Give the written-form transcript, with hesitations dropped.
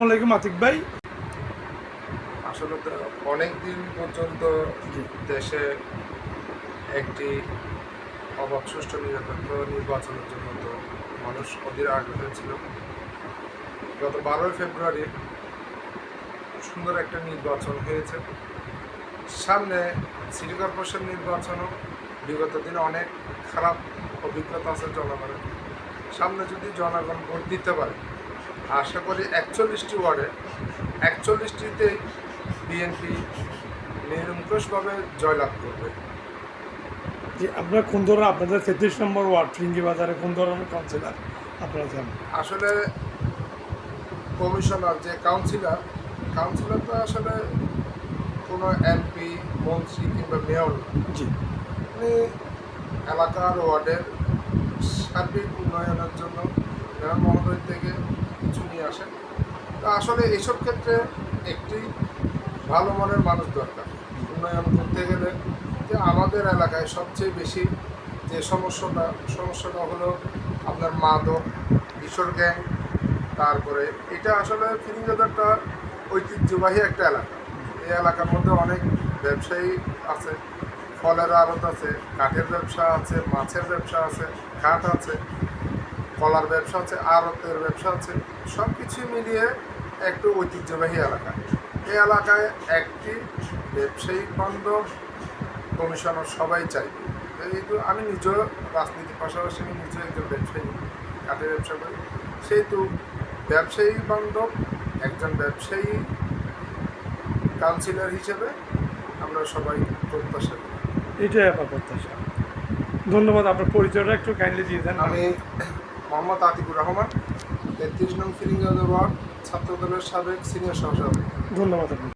আসসালামু আতিক ভাই। আসলে তো অনেক দিন পর্যন্ত দেশে একটি অবাধ সুষ্ঠু নিরপেক্ষ নির্বাচনের জন্য তো মানুষ অধীর আগ্রহী ছিল। গত 12ই ফেব্রুয়ারি সুন্দর একটা নির্বাচন হয়েছে। সামনে সিটি কর্পোরেশন নির্বাচনও বিগত দিনে অনেক খারাপ অভিজ্ঞতা আছে জনগণের। সামনে যদি জনগণ ভোট দিতে পারে, আশা করি 41টি ওয়ার্ডে 41টিতেই বিএনপি নিরঙ্কুশভাবে জয়লাভ করবে। যে আপনারা কোন ধরনের, আপনাদের 33 নম্বর ওয়ার্ড ফিরিঙ্গি বাজারে কোন ধরনের কাউন্সিলর আপনারা জানেন? আসলে কমিশনার যে কাউন্সিলর তো আসলে কোনো এমপি, মন্ত্রী কিংবা মেয়র না। জি, উনি এলাকার ওয়ার্ডের সার্বিক উন্নয়নের জন্য মেয়র মহোদয় থেকে কিছু নিয়ে আসেন। তো আসলে এইসব ক্ষেত্রে একটি ভালো মনের মানুষ দরকার উন্নয়ন করতে গেলে। যে আমাদের এলাকায় সবচেয়ে বেশি যে সমস্যাটা হলো আপনার মাদক, কিশোর গ্যাং। তারপরে এটা আসলে ফিরিঙ্গি একটা ঐতিহ্যবাহী একটা এলাকা। এই এলাকার মধ্যে অনেক ব্যবসায়ী আছে, ফলের আড়ত আছে, কাঠের ব্যবসা আছে, মাছের ব্যবসা আছে, ঘাট আছে, কলার ব্যবসা আছে, আড়তের ব্যবসা আছে। সব কিছু মিলিয়ে একটু ঐতিহ্যবাহী এলাকা। এই এলাকায় একটি ব্যবসায়িক বান্ধব কমিশনার সবাই চাই। যেহেতু আমি নিজেও রাজনীতির পাশাপাশি আমি নিজেও একজন ব্যবসায়ী, কাঠের ব্যবসা করি, সেহেতু ব্যবসায়ী বান্ধব একজন ব্যবসায়ী কাউন্সিলর হিসেবে আমরা সবাই প্রত্যাশা করি। এটাই আমার প্রত্যাশা। ধন্যবাদ। আপনার পরিচয়টা একটু কাইন্ডলি দিয়ে দেন। আমি মোহাম্মদ আতিকুর রহমান, 33 নং ফিরিঙ্গি ওয়ার্ড ছাত্রদলের সাবেক সিনিয়র সহসভাপতি। ধন্যবাদ আপনাকে।